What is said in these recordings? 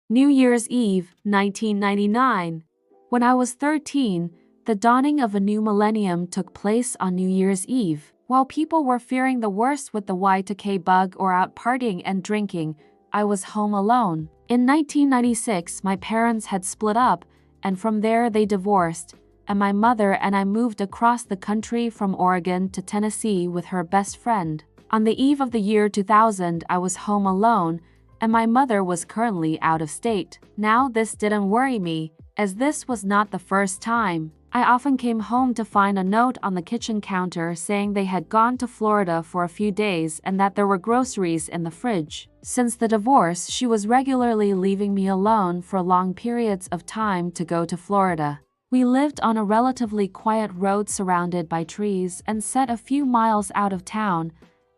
New Year's Eve, 1999. When I was 13, the dawning of a new millennium took place on New Year's Eve. While people were fearing the worst with the Y2K bug or out partying and drinking, I was home alone. In 1996, my parents had split up, and from there they divorced, and my mother and I moved across the country from Oregon to Tennessee with her best friend. On the eve of the year 2000, I was home alone, and my mother was currently out of state. Now this didn't worry me, as this was not the first time. I often came home to find a note on the kitchen counter saying they had gone to Florida for a few days and that there were groceries in the fridge. Since the divorce, she was regularly leaving me alone for long periods of time to go to Florida. We lived on a relatively quiet road surrounded by trees and set a few miles out of town,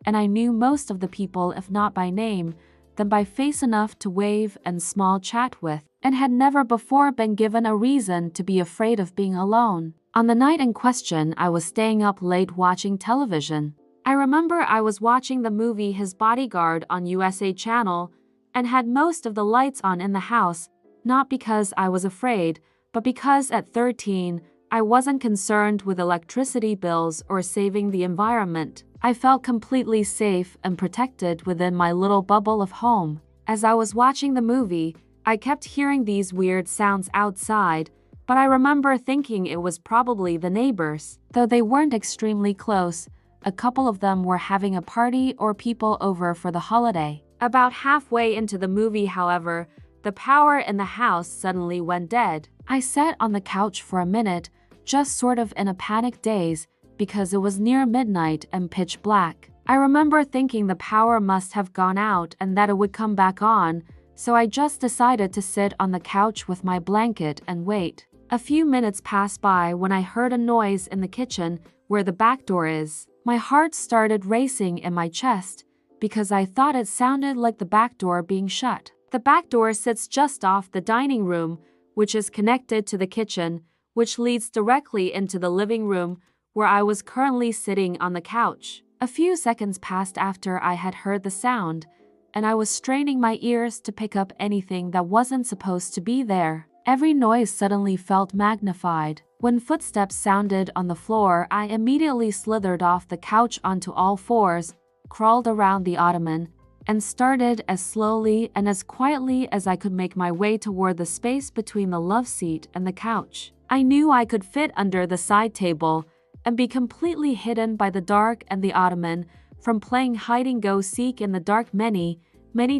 and I knew most of the people, if not by name, then by face enough to wave and small chat with, and had never before been given a reason to be afraid of being alone. On the night in question, I was staying up late watching television. I remember I was watching the movie His Bodyguard on USA Channel and had most of the lights on in the house, not because I was afraid, but because at 13, I wasn't concerned with electricity bills or saving the environment. I felt completely safe and protected within my little bubble of home. As I was watching the movie, I kept hearing these weird sounds outside, but I remember thinking it was probably the neighbors. Though they weren't extremely close, a couple of them were having a party or people over for the holiday. About halfway into the movie, however, the power in the house suddenly went dead. I sat on the couch for a minute, just sort of in a panic daze, because it was near midnight and pitch black. I remember thinking the power must have gone out and that it would come back on, so I just decided to sit on the couch with my blanket and wait. A few minutes passed by when I heard a noise in the kitchen where the back door is. My heart started racing in my chest because I thought it sounded like the back door being shut. The back door sits just off the dining room, which is connected to the kitchen, which leads directly into the living room where I was currently sitting on the couch. A few seconds passed after I had heard the sound, and I was straining my ears to pick up anything that wasn't supposed to be there. Every noise suddenly felt magnified. When footsteps sounded on the floor, I immediately slithered off the couch onto all fours, crawled around the ottoman, and started as slowly and as quietly as I could make my way toward the space between the love seat and the couch. I knew I could fit under the side table and be completely hidden by the dark and the ottoman from playing hide-and-go-seek in the dark many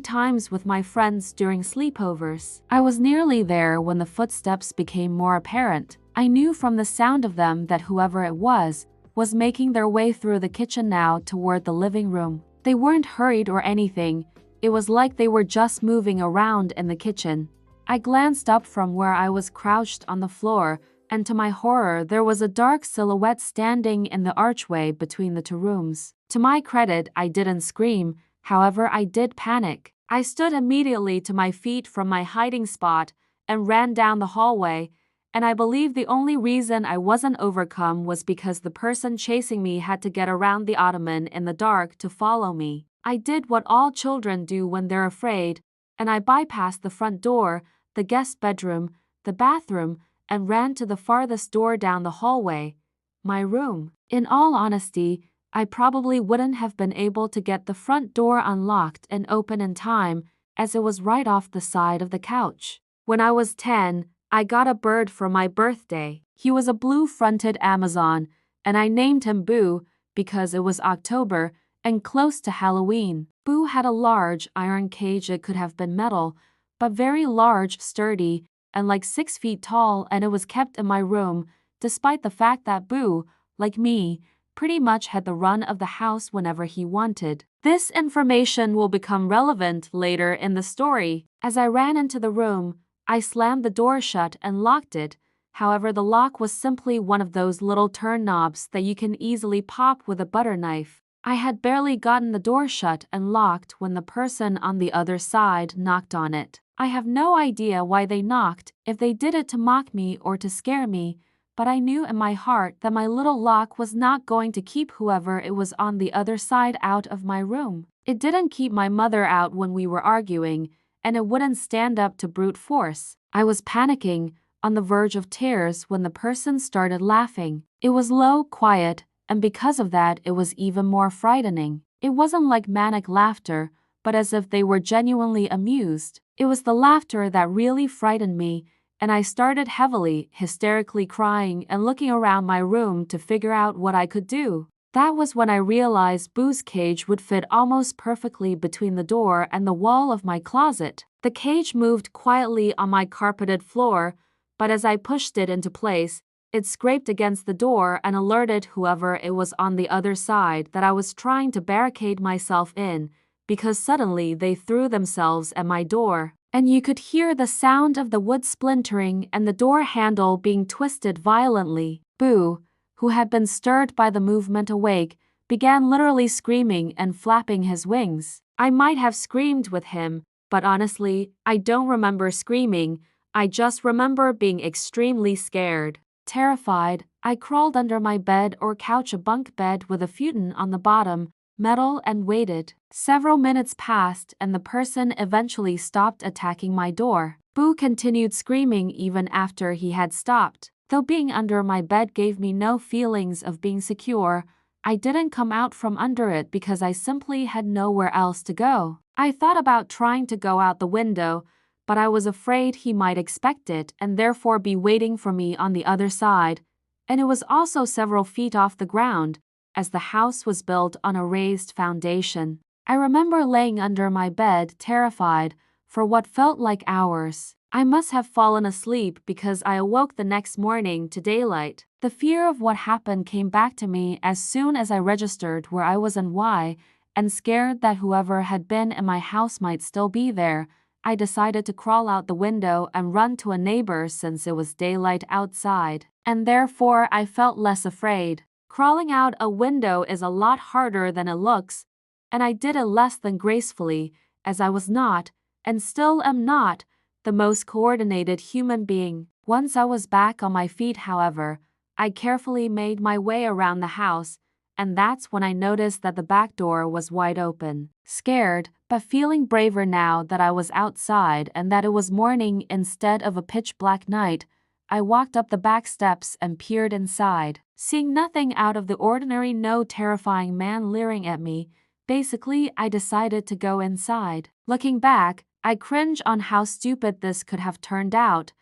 times with my friends during sleepovers. I was nearly there when the footsteps became more apparent. I knew from the sound of them that whoever it was making their way through the kitchen now toward the living room. They weren't hurried or anything. It was like they were just moving around in the kitchen. I glanced up from where I was crouched on the floor, and to my horror, there was a dark silhouette standing in the archway between the two rooms. To my credit, I didn't scream, however I did panic. I stood immediately to my feet from my hiding spot and ran down the hallway, and I believe the only reason I wasn't overcome was because the person chasing me had to get around the ottoman in the dark to follow me. I did what all children do when they're afraid, and I bypassed the front door, the guest bedroom, the bathroom, and ran to the farthest door down the hallway, my room. In all honesty, I probably wouldn't have been able to get the front door unlocked and open in time, as it was right off the side of the couch. When I was 10, I got a bird for my birthday. He was a blue-fronted Amazon, and I named him Boo because it was October and close to Halloween. Boo had a large iron cage. It could have been metal, but very large, sturdy, and like 6 feet tall, and it was kept in my room, despite the fact that Boo, like me, pretty much had the run of the house whenever he wanted. This information will become relevant later in the story. As I ran into the room, I slammed the door shut and locked it. However, the lock was simply one of those little turn knobs that you can easily pop with a butter knife. I had barely gotten the door shut and locked when the person on the other side knocked on it. I have no idea why they knocked, if they did it to mock me or to scare me, but I knew in my heart that my little lock was not going to keep whoever it was on the other side out of my room. It didn't keep my mother out when we were arguing, and it wouldn't stand up to brute force. I was panicking, on the verge of tears when the person started laughing. It was low, quiet, and because of that it was even more frightening. It wasn't like manic laughter, but as if they were genuinely amused. It was the laughter that really frightened me, and I started heavily, hysterically crying and looking around my room to figure out what I could do. That was when I realized Boo's cage would fit almost perfectly between the door and the wall of my closet. The cage moved quietly on my carpeted floor, but as I pushed it into place, it scraped against the door and alerted whoever it was on the other side that I was trying to barricade myself in, because suddenly they threw themselves at my door, and you could hear the sound of the wood splintering and the door handle being twisted violently. Boo, who had been stirred by the movement awake, began literally screaming and flapping his wings. I might have screamed with him, but honestly, I don't remember screaming. I just remember being extremely scared. Terrified, I crawled under my bed or couch, a bunk bed with a futon on the bottom, metal, and waited. Several minutes passed and the person eventually stopped attacking my door. Boo continued screaming even after he had stopped. Though being under my bed gave me no feelings of being secure, I didn't come out from under it because I simply had nowhere else to go. I thought about trying to go out the window, but I was afraid he might expect it and therefore be waiting for me on the other side, and it was also several feet off the ground, as the house was built on a raised foundation. I remember laying under my bed, terrified, for what felt like hours. I must have fallen asleep because I awoke the next morning to daylight. The fear of what happened came back to me as soon as I registered where I was and why, and scared that whoever had been in my house might still be there, I decided to crawl out the window and run to a neighbor since it was daylight outside, and therefore I felt less afraid. Crawling out a window is a lot harder than it looks, and I did it less than gracefully, as I was not, and still am not, the most coordinated human being. Once I was back on my feet, however, I carefully made my way around the house, and that's when I noticed that the back door was wide open. Scared, but feeling braver now that I was outside and that it was morning instead of a pitch-black night, I walked up the back steps and peered inside. Seeing nothing out of the ordinary, no terrifying man leering at me, basically I decided to go inside. Looking back, I cringe on how stupid this could have turned out,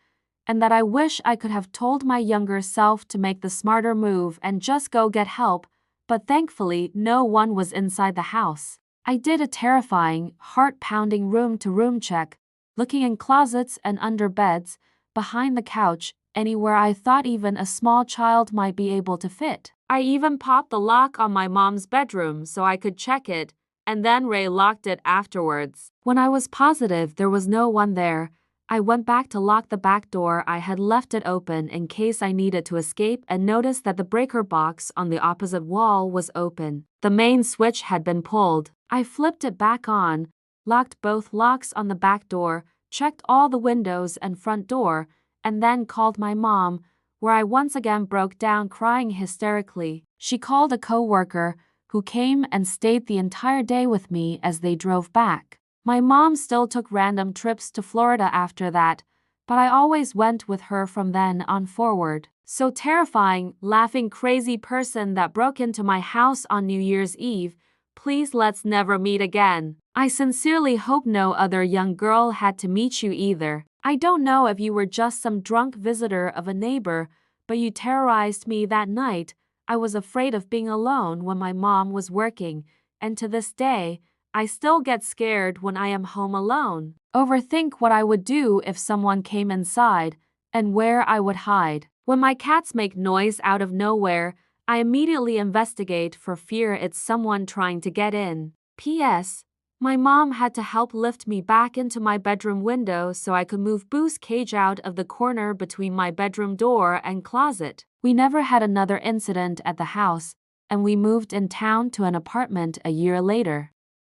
and that I wish I could have told my younger self to make the smarter move and just go get help, but thankfully no one was inside the house. I did a terrifying, heart-pounding room-to-room check, looking in closets and under beds, behind the couch, anywhere I thought even a small child might be able to fit. I even popped the lock on my mom's bedroom so I could check it, and then Ray locked it afterwards. When I was positive there was no one there, I went back to lock the back door. I had left it open in case I needed to escape and noticed that the breaker box on the opposite wall was open. The main switch had been pulled. I flipped it back on, locked both locks on the back door, checked all the windows and front door, and then called my mom, where I once again broke down crying hysterically. She called a coworker, who came and stayed the entire day with me as they drove back. My mom still took random trips to Florida after that, but I always went with her from then on forward. So terrifying, laughing, crazy person that broke into my house on New Year's Eve, please let's never meet again. I sincerely hope no other young girl had to meet you either. I don't know if you were just some drunk visitor of a neighbor, but you terrorized me that night. I was afraid of being alone when my mom was working, and to this day, I still get scared when I am home alone. Overthink what I would do if someone came inside, and where I would hide. When my cats make noise out of nowhere, I immediately investigate for fear it's someone trying to get in. P.S. My mom had to help lift me back into my bedroom window so I could move Boo's cage out of the corner between my bedroom door and closet. We never had another incident at the house, and we moved in town to an apartment a year later.